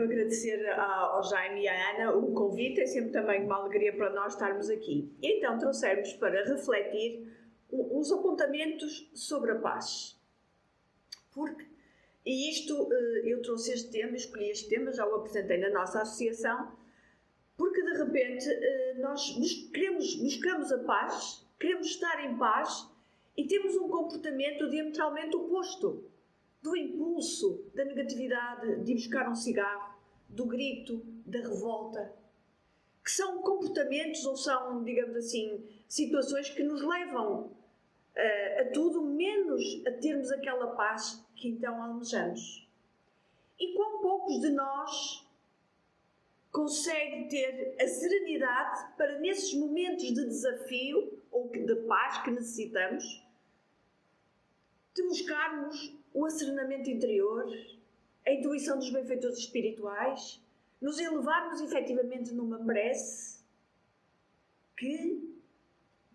quero agradecer ao Jaime e à Ana o convite, é sempre também uma alegria para nós estarmos aqui. E então trouxemos para refletir uns apontamentos sobre a paz. Eu trouxe este tema, escolhi este tema, já o apresentei na nossa associação, porque de repente nós buscamos a paz, queremos estar em paz e temos um comportamento diametralmente oposto. Do impulso, da negatividade, de ir buscar um cigarro, do grito, da revolta, que são comportamentos ou são, digamos assim, situações que nos levam a tudo menos a termos aquela paz que então almejamos. E quão poucos de nós conseguem ter a serenidade para, nesses momentos de desafio ou de paz que necessitamos, de buscarmos o acerenamento interior, a intuição dos benfeitores espirituais, nos elevarmos efetivamente numa prece que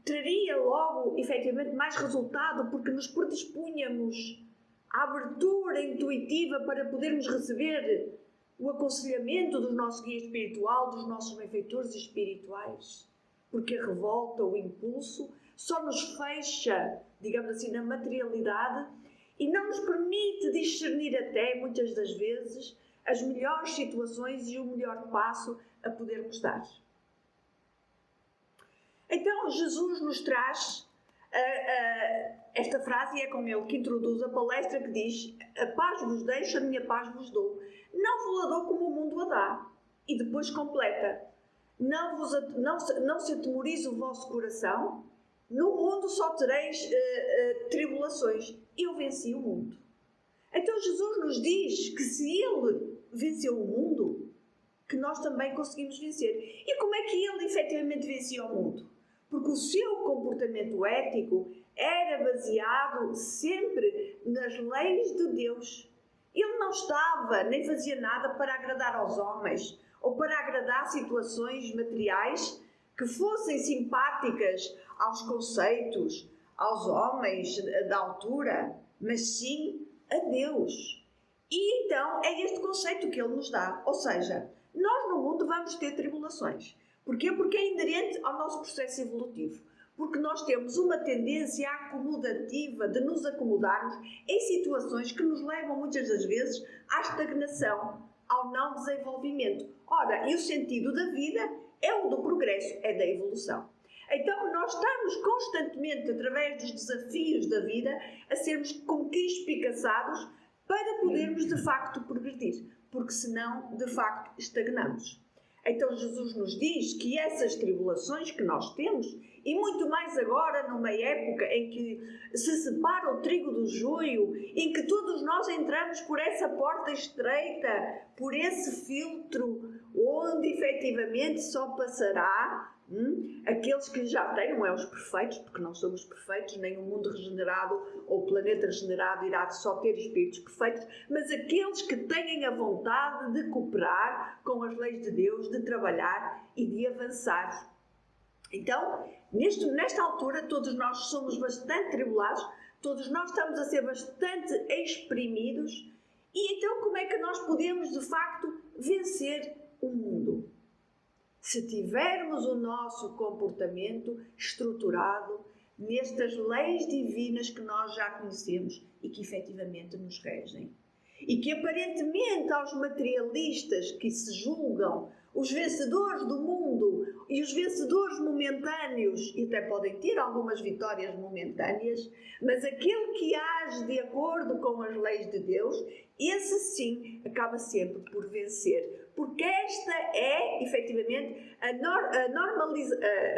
traria logo efetivamente mais resultado, porque nos predispunhamos à abertura intuitiva para podermos receber o aconselhamento do nosso guia espiritual, dos nossos benfeitores espirituais, porque a revolta, o impulso, só nos fecha, digamos assim, na materialidade e não nos permite discernir até, muitas das vezes, as melhores situações e o melhor passo a podermos dar. Então, Jesus nos traz esta frase, e é com ele que introduz a palestra, que diz: a paz vos deixo, a minha paz vos dou. Não vos a dou como o mundo a dá. E depois completa: não se atemorize o vosso coração, no mundo só tereis tribulações. Eu venci o mundo. Então Jesus nos diz que se Ele venceu o mundo, que nós também conseguimos vencer. E como é que Ele efetivamente vencia o mundo? Porque o seu comportamento ético era baseado sempre nas leis de Deus. Ele não estava, nem fazia nada para agradar aos homens, ou para agradar situações materiais que fossem simpáticas aos conceitos, aos homens da altura, mas sim a Deus. E então é este conceito que Ele nos dá. Ou seja, nós no mundo vamos ter tribulações. Porquê? Porque é inerente ao nosso processo evolutivo. Porque nós temos uma tendência acomodativa de nos acomodarmos em situações que nos levam muitas das vezes à estagnação, ao não desenvolvimento. Ora, e o sentido da vida é o do progresso, é da evolução. Então, nós estamos constantemente, através dos desafios da vida, a sermos como que espicaçados para podermos, de facto, progredir. Porque senão, de facto, estagnamos. Então, Jesus nos diz que essas tribulações que nós temos, e muito mais agora, numa época em que se separa o trigo do joio, em que todos nós entramos por essa porta estreita, por esse filtro, onde efetivamente só passará aqueles que já têm, não é os perfeitos, porque não somos perfeitos, nem o mundo regenerado ou o planeta regenerado irá só ter espíritos perfeitos, mas aqueles que têm a vontade de cooperar com as leis de Deus, de trabalhar e de avançar. Então, nesta altura, todos nós somos bastante tribulados, todos nós estamos a ser bastante exprimidos, e então como é que nós podemos, de facto, vencer o mundo? Se tivermos o nosso comportamento estruturado nestas leis divinas que nós já conhecemos e que efetivamente nos regem. E que aparentemente aos materialistas que se julgam os vencedores do mundo e os vencedores momentâneos, e até podem ter algumas vitórias momentâneas, mas aquele que age de acordo com as leis de Deus, esse sim acaba sempre por vencer. Porque esta é, efetivamente, a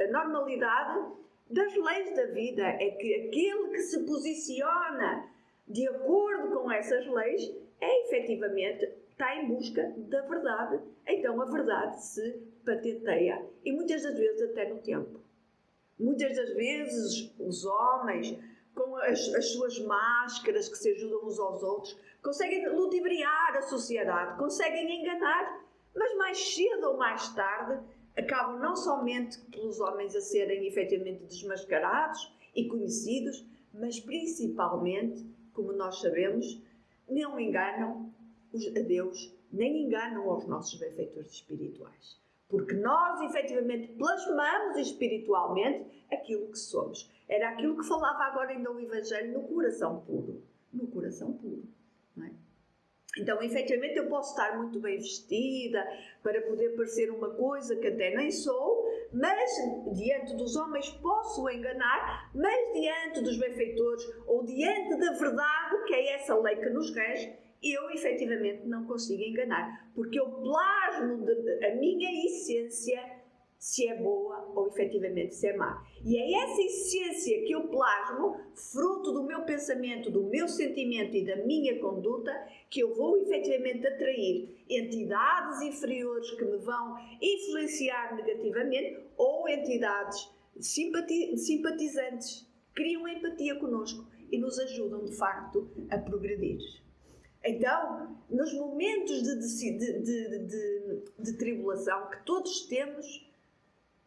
normalidade das leis da vida. É que aquele que se posiciona de acordo com essas leis é, efetivamente, está em busca da verdade. Então a verdade se patenteia. E muitas das vezes até no tempo. Muitas das vezes os homens, com as suas máscaras que se ajudam uns aos outros, conseguem ludibriar a sociedade, conseguem enganar, mas mais cedo ou mais tarde acabam não somente pelos homens a serem efetivamente desmascarados e conhecidos, mas principalmente, como nós sabemos, não enganam a Deus nem enganam aos nossos benfeitores espirituais. Porque nós, efetivamente, plasmamos espiritualmente aquilo que somos. Era aquilo que falava agora ainda o Evangelho no coração puro. No coração puro. Não é? Então, efetivamente, eu posso estar muito bem vestida para poder parecer uma coisa que até nem sou, mas diante dos homens posso enganar, mas diante dos benfeitores ou diante da verdade, que é essa lei que nos rege, eu efetivamente não consigo enganar, porque eu plasmo a minha essência, se é boa ou efetivamente se é má. E é essa essência que eu plasmo, fruto do meu pensamento, do meu sentimento e da minha conduta, que eu vou efetivamente atrair entidades inferiores que me vão influenciar negativamente ou entidades simpatizantes, que criam empatia connosco e nos ajudam de facto a progredir. Então, nos momentos de tribulação que todos temos,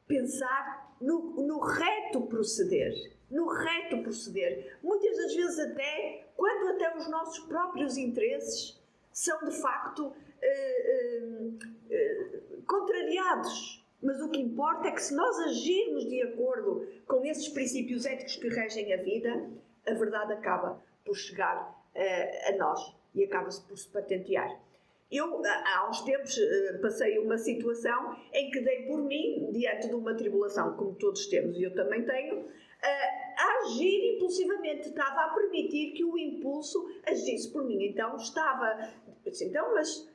pensar no reto proceder. No reto proceder. Muitas das vezes até, quando até os nossos próprios interesses são de facto contrariados. Mas o que importa é que se nós agirmos de acordo com esses princípios éticos que regem a vida, a verdade acaba por chegar a nós e acaba-se por se patentear. Eu, há uns tempos, passei uma situação em que dei por mim, diante de uma tribulação, como todos temos e eu também tenho, a agir impulsivamente. Estava a permitir que o impulso agisse por mim. Então, mas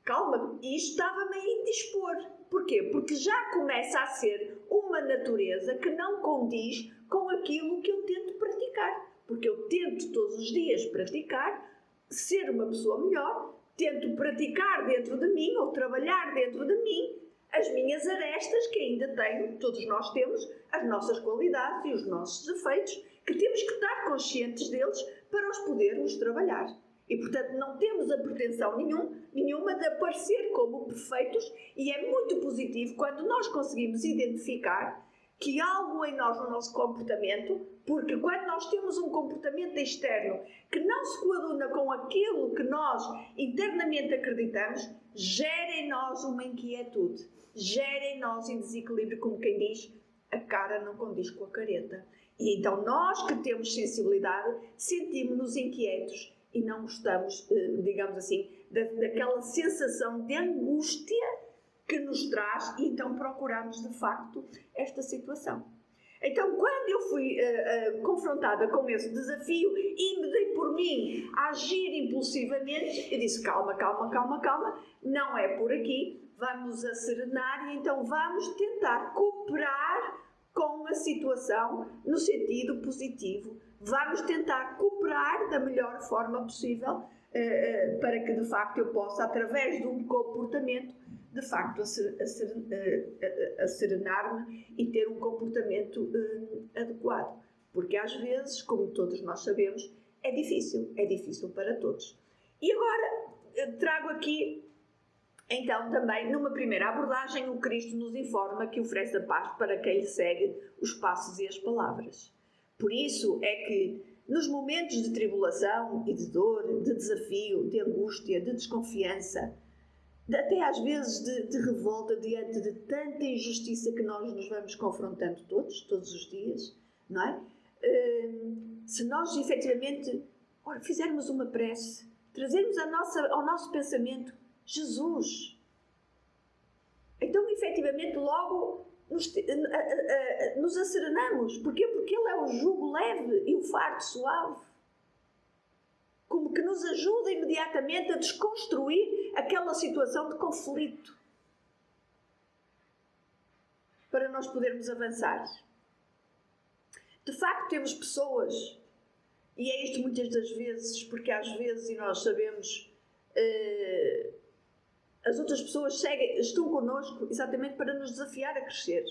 calma, isto estava-me a indispor. Porquê? Porque já começa a ser uma natureza que não condiz com aquilo que eu tento praticar. Porque eu tento todos os dias praticar, ser uma pessoa melhor, tento praticar dentro de mim ou trabalhar dentro de mim as minhas arestas que ainda tenho, todos nós temos, as nossas qualidades e os nossos defeitos, que temos que estar conscientes deles para os podermos trabalhar. E, portanto, não temos a pretensão nenhuma de aparecer como perfeitos, e é muito positivo quando nós conseguimos identificar que algo em nós, no nosso comportamento, porque quando nós temos um comportamento externo que não se coaduna com aquilo que nós internamente acreditamos, gera em nós uma inquietude, gera em nós um desequilíbrio, como quem diz, a cara não condiz com a careta. E então nós que temos sensibilidade, sentimos-nos inquietos e não gostamos, digamos assim, daquela sensação de angústia que nos traz, e então procuramos de facto esta situação. Então, quando eu fui confrontada com esse desafio e me dei por mim a agir impulsivamente, eu disse calma, não é por aqui, vamos serenar e então vamos tentar cooperar com a situação no sentido positivo. Vamos tentar cooperar da melhor forma possível para que de facto eu possa, através de um comportamento, de facto a serenar-me e ter um comportamento adequado. Porque às vezes, como todos nós sabemos, é difícil para todos. E agora trago aqui, então também, numa primeira abordagem, o Cristo nos informa que oferece a paz para quem lhe segue os passos e as palavras. Por isso é que nos momentos de tribulação e de dor, de desafio, de angústia, de desconfiança, até às vezes de revolta diante de tanta injustiça que nós nos vamos confrontando todos os dias, não é? Se nós efetivamente fizermos uma prece, trazermos ao nosso pensamento Jesus, então efetivamente logo nos acerenamos. Porquê? Porque Ele é o jugo leve e o fardo suave. Como que nos ajuda imediatamente a desconstruir aquela situação de conflito, para nós podermos avançar. De facto, temos pessoas, e é isto muitas das vezes, porque às vezes, e nós sabemos, as outras pessoas estão connosco exatamente para nos desafiar a crescer.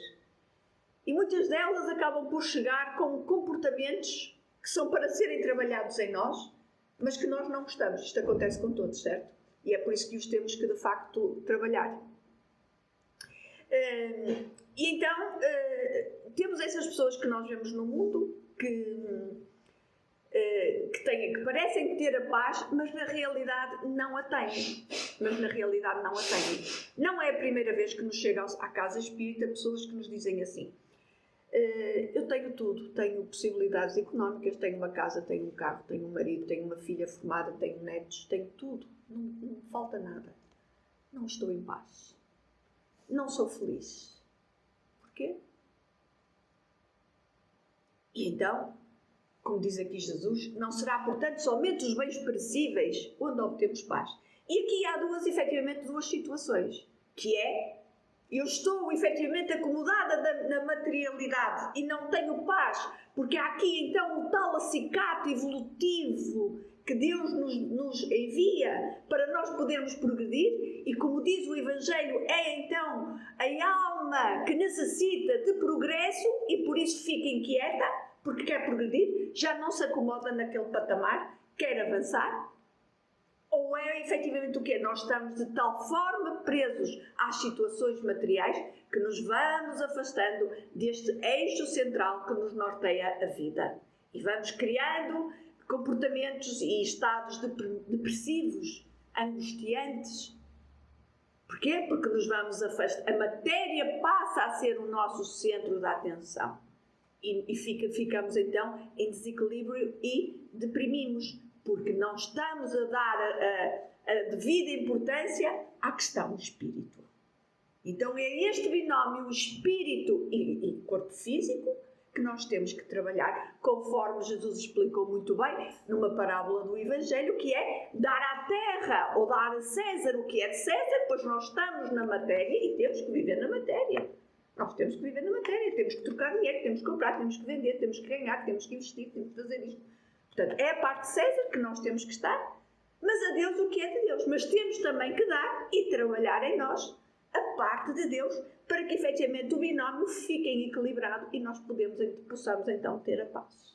E muitas delas acabam por chegar com comportamentos que são para serem trabalhados em nós, mas que nós não gostamos. Isto acontece com todos, certo? E é por isso que os temos que, de facto, trabalhar. E então, temos essas pessoas que nós vemos no mundo, que parecem ter a paz, mas na realidade não a têm. Não é a primeira vez que nos chega à casa espírita pessoas que nos dizem assim: eu tenho tudo, tenho possibilidades económicas, tenho uma casa, tenho um carro, tenho um marido, tenho uma filha formada, tenho netos, tenho tudo, não me falta nada. Não estou em paz. Não sou feliz. Porquê? E então, como diz aqui Jesus, não será, portanto, somente os bens perecíveis onde obtemos paz. E aqui há efetivamente duas situações, que é: eu estou efetivamente acomodada na materialidade e não tenho paz, porque há aqui então o tal acicate evolutivo que Deus nos envia para nós podermos progredir, e como diz o Evangelho, é então a alma que necessita de progresso e por isso fica inquieta, porque quer progredir, já não se acomoda naquele patamar, quer avançar. Ou é efetivamente o quê? Nós estamos de tal forma presos às situações materiais que nos vamos afastando deste eixo central que nos norteia a vida. E vamos criando comportamentos e estados depressivos, angustiantes. Porquê? Porque nos vamos afastando. A matéria passa a ser o nosso centro de atenção. E ficamos então em desequilíbrio e deprimimos, porque não estamos a dar a devida importância à questão do espírito. Então é este binómio, espírito e corpo físico, que nós temos que trabalhar, conforme Jesus explicou muito bem numa parábola do Evangelho, que é dar à terra ou dar a César o que é de César, pois nós estamos na matéria e temos que viver na matéria. Nós temos que viver na matéria, temos que trocar dinheiro, temos que comprar, temos que vender, temos que ganhar, temos que investir, temos que fazer isto. Portanto, é a parte de César que nós temos que estar, mas a Deus o que é de Deus. Mas temos também que dar e trabalhar em nós a parte de Deus, para que efetivamente o binómio fique equilibrado e nós possamos então ter a paz.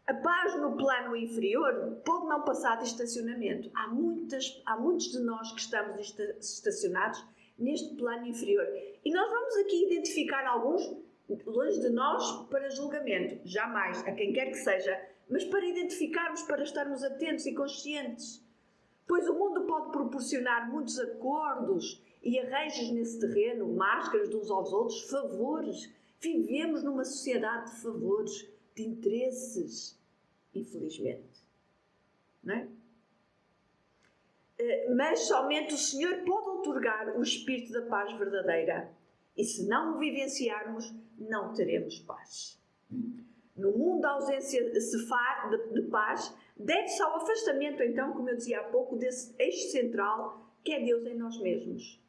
A paz no plano inferior pode não passar de estacionamento. Há muitos de nós que estamos estacionados neste plano inferior. E nós vamos aqui identificar alguns, longe de nós, para julgamento. Jamais, a quem quer que seja, mas para identificarmos, para estarmos atentos e conscientes. Pois o mundo pode proporcionar muitos acordos e arranjos nesse terreno, máscaras de uns aos outros, favores. Vivemos numa sociedade de favores, de interesses, infelizmente. Não é? Mas somente o Senhor pode outorgar o espírito da paz verdadeira. E se não o vivenciarmos, não teremos paz. No mundo, a ausência de paz deve-se ao afastamento, então, como eu dizia há pouco, desse eixo central que é Deus em nós mesmos.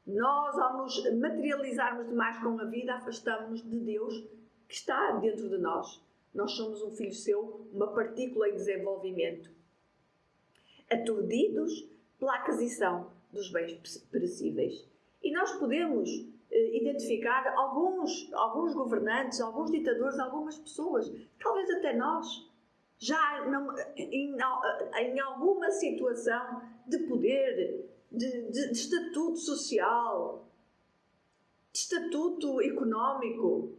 Nós, ao nos materializarmos demais com a vida, afastamos-nos de Deus que está dentro de nós. Nós somos um filho seu, uma partícula em desenvolvimento. Aturdidos pela aquisição dos bens perecíveis. E nós podemos identificar alguns governantes, alguns ditadores, algumas pessoas, talvez até nós, já em alguma situação de poder, de estatuto social, de estatuto económico.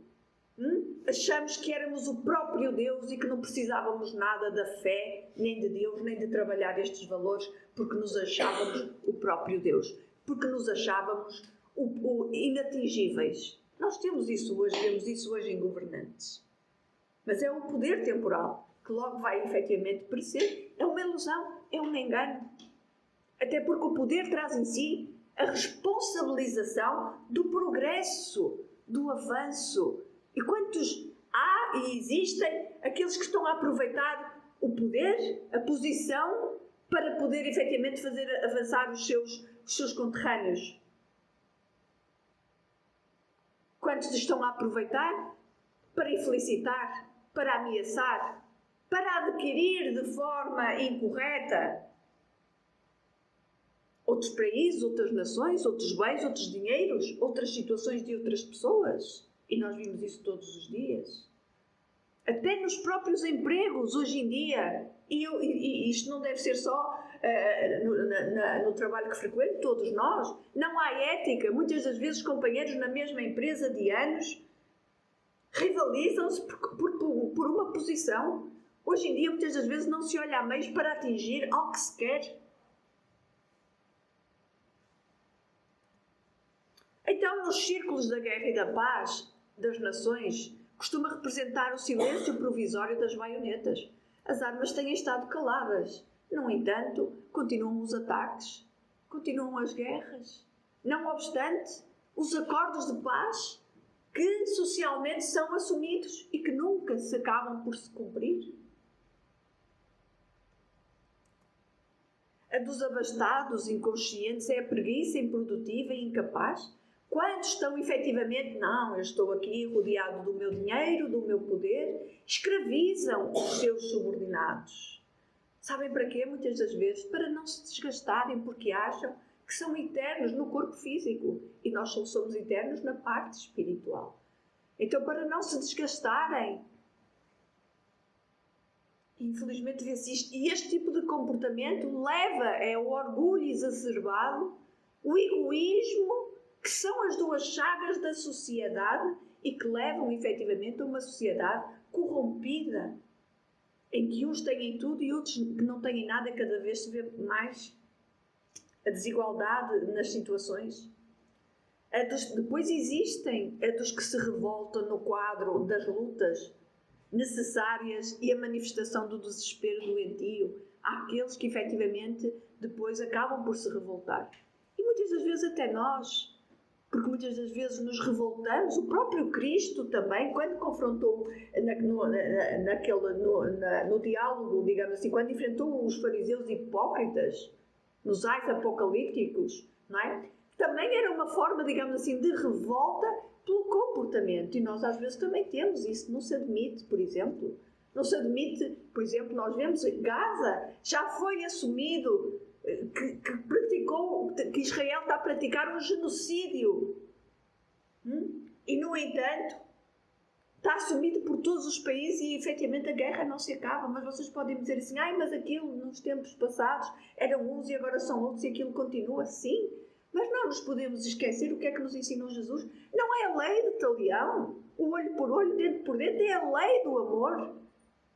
Achamos que éramos o próprio Deus e que não precisávamos nada da fé, nem de Deus, nem de trabalhar estes valores, porque nos achávamos o próprio Deus, porque nos achávamos inatingíveis. Nós temos isso hoje, vemos isso hoje em governantes. Mas é um poder temporal que logo vai efetivamente perecer. É uma ilusão, é um engano. Até porque o poder traz em si a responsabilização do progresso, do avanço. E quantos há e existem aqueles que estão a aproveitar o poder, a posição, para poder efetivamente fazer avançar os seus conterrâneos? Quantos estão a aproveitar para infelicitar, para ameaçar, para adquirir de forma incorreta outros países, outras nações, outros bens, outros dinheiros, outras situações de outras pessoas? E nós vimos isso todos os dias. Até nos próprios empregos, hoje em dia. E isto não deve ser só no trabalho que frequento, todos nós. Não há ética. Muitas das vezes, companheiros na mesma empresa de anos, Rivalizam-se por uma posição. Hoje em dia, muitas das vezes, não se olha a meios para atingir algo que se quer. Então, nos círculos da guerra e da paz das nações, costuma representar o silêncio provisório das baionetas. As armas têm estado caladas. No entanto, continuam os ataques, continuam as guerras. Não obstante, os acordos de paz que socialmente são assumidos e que nunca se acabam por se cumprir. A dos abastados, inconscientes, é a preguiça improdutiva e incapaz. Quando estão efetivamente, não, eu estou aqui rodeado do meu dinheiro, do meu poder, escravizam os seus subordinados. Sabem para quê? Muitas das vezes, para não se desgastarem, porque acham que são eternos no corpo físico e nós só somos eternos na parte espiritual. Então, para não se desgastarem, infelizmente vê-se isto. E este tipo de comportamento leva ao orgulho exacerbado, o egoísmo, que são as duas chagas da sociedade e que levam efetivamente a uma sociedade corrompida, em que uns têm tudo e outros que não têm nada. Cada vez se vê mais a desigualdade nas situações. Depois existem dos que se revoltam no quadro das lutas necessárias e a manifestação do desespero doentio. Há aqueles que efetivamente depois acabam por se revoltar. E muitas das vezes até nós, porque muitas das vezes nos revoltamos. O próprio Cristo também, quando confrontou no diálogo, digamos assim, quando enfrentou os fariseus hipócritas, nos ais apocalípticos, não é? Também era uma forma, digamos assim, de revolta pelo comportamento. E nós às vezes também temos isso. Não se admite, por exemplo. Não se admite, por exemplo, nós vemos em Gaza, já foi assumido que Israel está a praticar um genocídio. E, no entanto, está assumido por todos os países e, efetivamente, a guerra não se acaba. Mas vocês podem dizer assim, mas aquilo nos tempos passados eram uns e agora são outros e aquilo continua assim. Mas não nos podemos esquecer o que é que nos ensinou Jesus. Não é a lei de talião, o olho por olho, dente por dente, é a lei do amor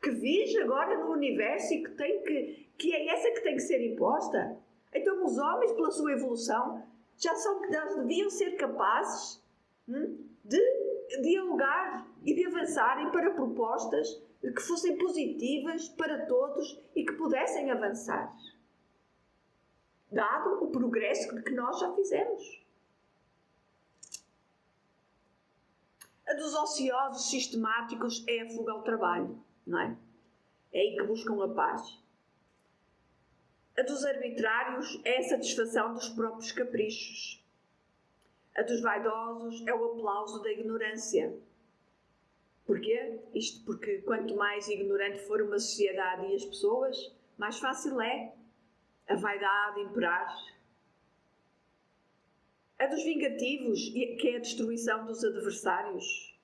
que vive agora no universo e que é essa que tem que ser imposta. Então os homens, pela sua evolução, já deviam ser capazes de dialogar e de avançarem para propostas que fossem positivas para todos e que pudessem avançar, dado o progresso que nós já fizemos. A dos ociosos sistemáticos é a fuga ao trabalho, não é? É aí que buscam a paz. A dos arbitrários é a satisfação dos próprios caprichos. A dos vaidosos é o aplauso da ignorância. Porquê? Isto porque quanto mais ignorante for uma sociedade e as pessoas, mais fácil é a vaidade imperar. A dos vingativos, que é a destruição dos adversários,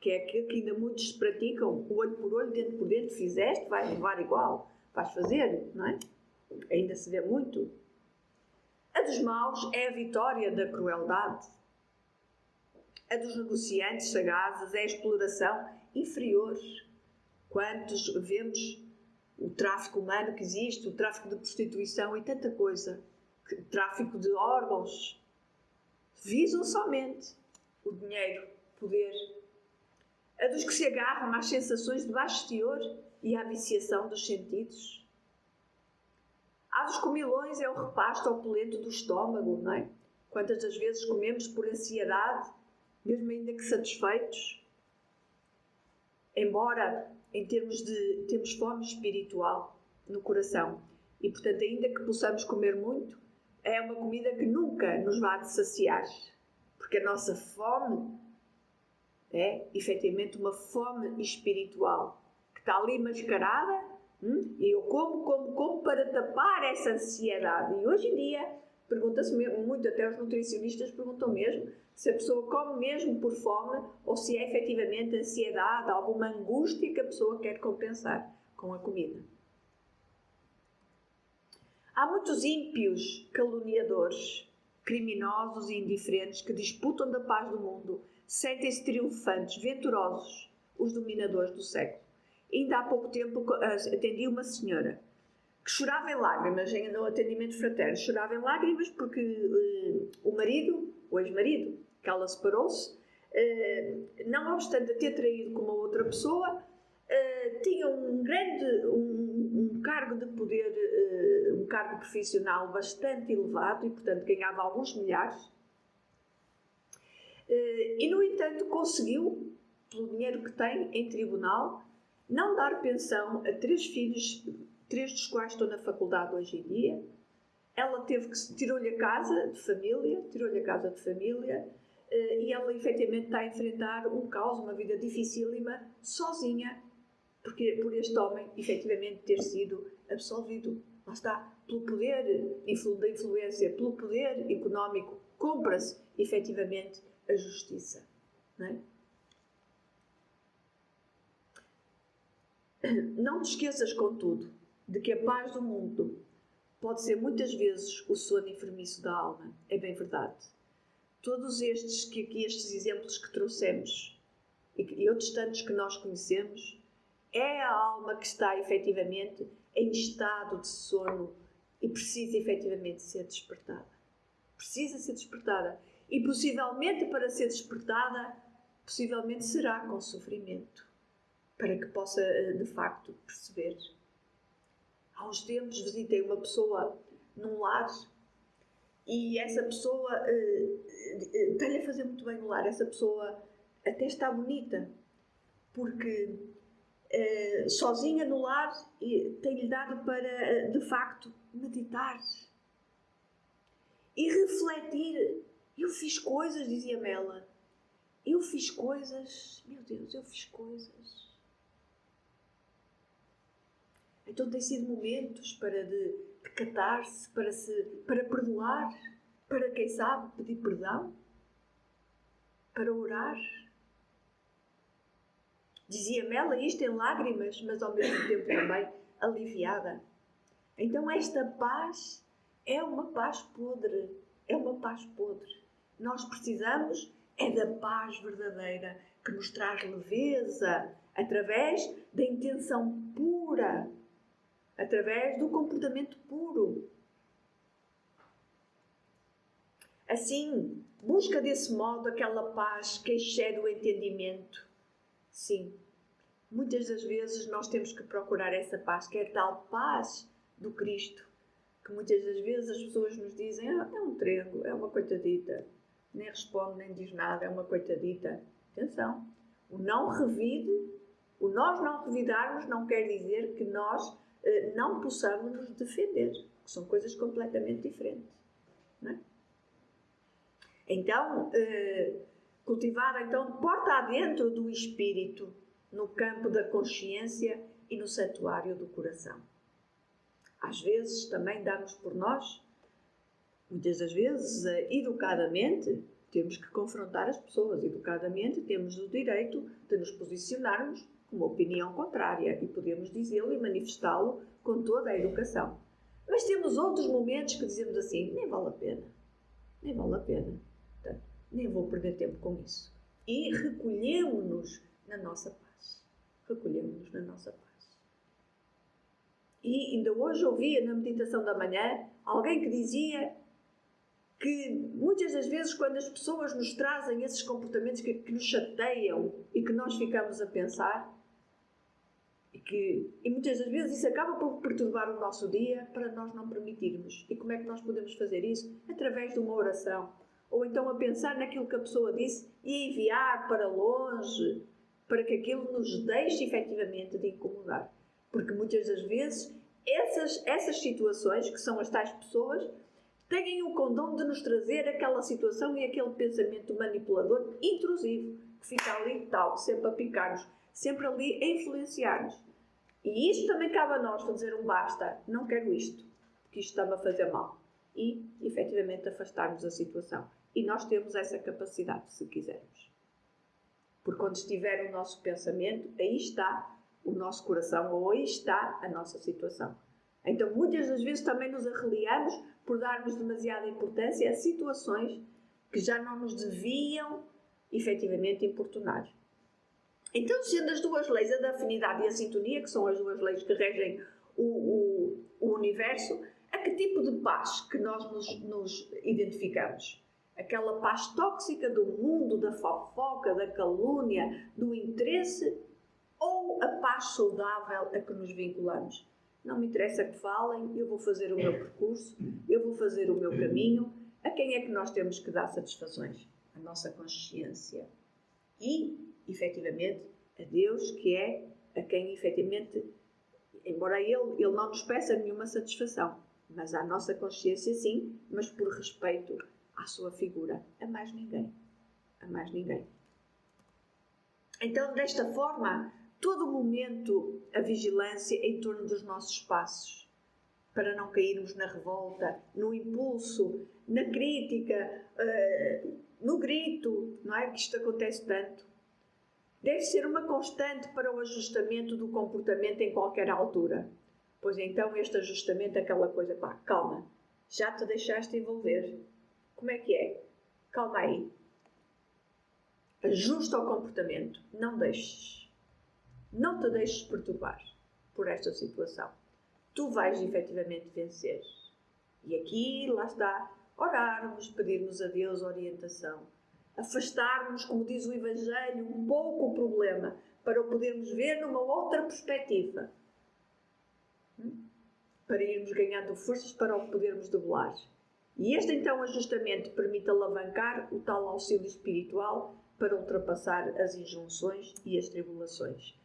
que é aquilo que ainda muitos praticam, o olho por olho, dente por dente, fizeste, vais levar igual, vais fazer, não é? Ainda se vê muito. A dos maus é a vitória da crueldade. A dos negociantes sagazes é a exploração inferior. Quantos vemos o tráfico humano que existe, o tráfico de prostituição e tanta coisa, o tráfico de órgãos, visam somente o dinheiro, o poder. A dos que se agarram às sensações de baixo teor e à viciação dos sentidos. A dos comilões é o repasto opulento do estômago, não é? Quantas das vezes comemos por ansiedade, mesmo ainda que satisfeitos? Embora temos fome espiritual no coração e, portanto, ainda que possamos comer muito, é uma comida que nunca nos vai saciar, porque a nossa fome é, efetivamente, uma fome espiritual que está ali mascarada e eu como para tapar essa ansiedade. E hoje em dia pergunta-se muito, até os nutricionistas perguntam mesmo se a pessoa come mesmo por fome ou se é efetivamente ansiedade, alguma angústia que a pessoa quer compensar com a comida. Há muitos ímpios caluniadores, criminosos e indiferentes que disputam da paz do mundo, sentem-se triunfantes, venturosos, os dominadores do século. Ainda há pouco tempo atendi uma senhora que chorava em lágrimas, no atendimento fraterno, chorava em lágrimas porque o marido, o ex-marido, que ela separou-se, não obstante ter traído com uma outra pessoa, tinha um cargo de poder, um cargo profissional bastante elevado e, portanto, ganhava alguns milhares. E, no entanto, conseguiu, pelo dinheiro que tem em tribunal, não dar pensão a 3 filhos, 3 dos quais estão na faculdade hoje em dia. Ela tirou-lhe a casa de família, e ela efetivamente está a enfrentar um caos, uma vida dificílima, sozinha, porque por este homem efetivamente ter sido absolvido. Lá está, pelo poder da influência, pelo poder económico, compra-se efetivamente a justiça. Não é? Não te esqueças, contudo, de que a paz do mundo pode ser muitas vezes o sono enfermiço da alma. É bem verdade. Todos estes exemplos que trouxemos e outros tantos que nós conhecemos, é a alma que está efetivamente em estado de sono e precisa efetivamente ser despertada. Precisa ser despertada. E possivelmente, para ser despertada, possivelmente será com sofrimento, para que possa de facto perceber. Há uns tempos visitei uma pessoa num lar e essa pessoa está-lhe a fazer muito bem no lar. Essa pessoa até está bonita, porque sozinha no lar tem-lhe dado para, de facto, meditar e refletir. Eu fiz coisas, dizia-me ela. Eu fiz coisas, meu Deus, eu fiz coisas. Então tem sido momentos de catar-se, para perdoar, para, quem sabe, pedir perdão, para orar. Dizia-me ela isto em lágrimas, mas ao mesmo tempo também aliviada. Então esta paz é uma paz podre. É uma paz podre. Nós precisamos da paz verdadeira, que nos traz leveza, através da intenção pura, através do comportamento puro. Assim, busca desse modo aquela paz que excede o entendimento. Sim, muitas das vezes nós temos que procurar essa paz, que é a tal paz do Cristo, que muitas das vezes as pessoas nos dizem: é um trengo, é uma coitadita, nem responde, nem diz nada, é uma coitadita. Atenção, o nós não revidarmos não quer dizer que nós não possamos nos defender, que são coisas completamente diferentes. Não é? Então, cultivar porta adentro do espírito, no campo da consciência e no santuário do coração. Às vezes também damos por nós, muitas das vezes, educadamente, temos que confrontar as pessoas. Educadamente temos o direito de nos posicionarmos com uma opinião contrária e podemos dizê-lo e manifestá-lo com toda a educação. Mas temos outros momentos que dizemos assim: nem vale a pena, portanto, nem vou perder tempo com isso. E recolhemos-nos na nossa paz. E ainda hoje ouvia na meditação da manhã alguém que dizia que muitas das vezes, quando as pessoas nos trazem esses comportamentos que nos chateiam e que nós ficamos a pensar, e muitas das vezes isso acaba por perturbar o nosso dia, para nós não permitirmos. E como é que nós podemos fazer isso? Através de uma oração. Ou então a pensar naquilo que a pessoa disse e a enviar para longe, para que aquilo nos deixe efetivamente de incomodar. Porque muitas das vezes essas situações, que são as tais pessoas, têm o condão de nos trazer aquela situação e aquele pensamento manipulador intrusivo, que fica ali tal, sempre a picar-nos, sempre ali a influenciar-nos. E isto também cabe a nós fazer um basta, não quero isto, porque isto está-me a fazer mal. E, efetivamente, afastar-nos da situação. E nós temos essa capacidade, se quisermos. Porque quando estiver o nosso pensamento, aí está o nosso coração, ou aí está a nossa situação. Então, muitas das vezes também nos arreliamos por darmos demasiada importância a situações que já não nos deviam efetivamente importunar. Então, sendo as duas leis, a da afinidade e a sintonia, que são as duas leis que regem o universo, a que tipo de paz que nós nos identificamos? Aquela paz tóxica do mundo, da fofoca, da calúnia, do interesse, ou a paz saudável a que nos vinculamos? Não me interessa que falem, eu vou fazer o meu percurso, eu vou fazer o meu caminho. A quem é que nós temos que dar satisfações? A nossa consciência. E, efetivamente, a Deus, que é a quem, efetivamente, embora Ele não nos peça nenhuma satisfação, mas à nossa consciência sim, mas por respeito à sua figura. A mais ninguém. A mais ninguém. Então, desta forma, todo o momento, a vigilância em torno dos nossos passos, para não cairmos na revolta, no impulso, na crítica, no grito, não é? Que isto acontece tanto. Deve ser uma constante para o ajustamento do comportamento em qualquer altura. Pois então este ajustamento é aquela coisa, pá, calma, já te deixaste envolver. Como é que é? Calma aí. Ajusta o comportamento. Não deixes. Não te deixes perturbar por esta situação. Tu vais efetivamente vencer. E aqui, lá está, orarmos, pedirmos a Deus orientação. Afastarmos, como diz o Evangelho, um pouco o problema, para o podermos ver numa outra perspectiva. Para irmos ganhando forças para o podermos debelar. E este então ajustamento permite alavancar o tal auxílio espiritual para ultrapassar as injunções e as tribulações.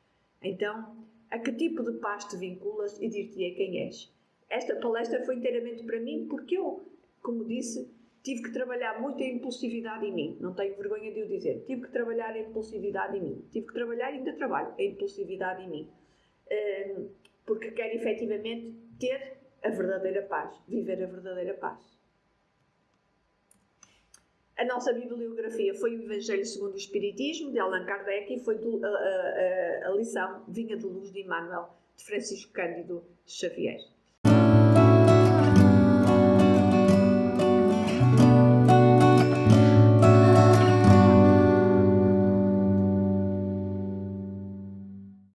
Então, a que tipo de paz te vinculas e dir-te-ei quem és? Esta palestra foi inteiramente para mim porque eu, como disse, tive que trabalhar muito a impulsividade em mim. Não tenho vergonha de o dizer. Tive que trabalhar a impulsividade em mim. Tive que trabalhar e ainda trabalho a impulsividade em mim. Porque quero efetivamente ter a verdadeira paz. Viver a verdadeira paz. A nossa bibliografia foi o Evangelho segundo o Espiritismo, de Allan Kardec, e foi a lição Vinha de Luz de Emmanuel, de Francisco Cândido Xavier.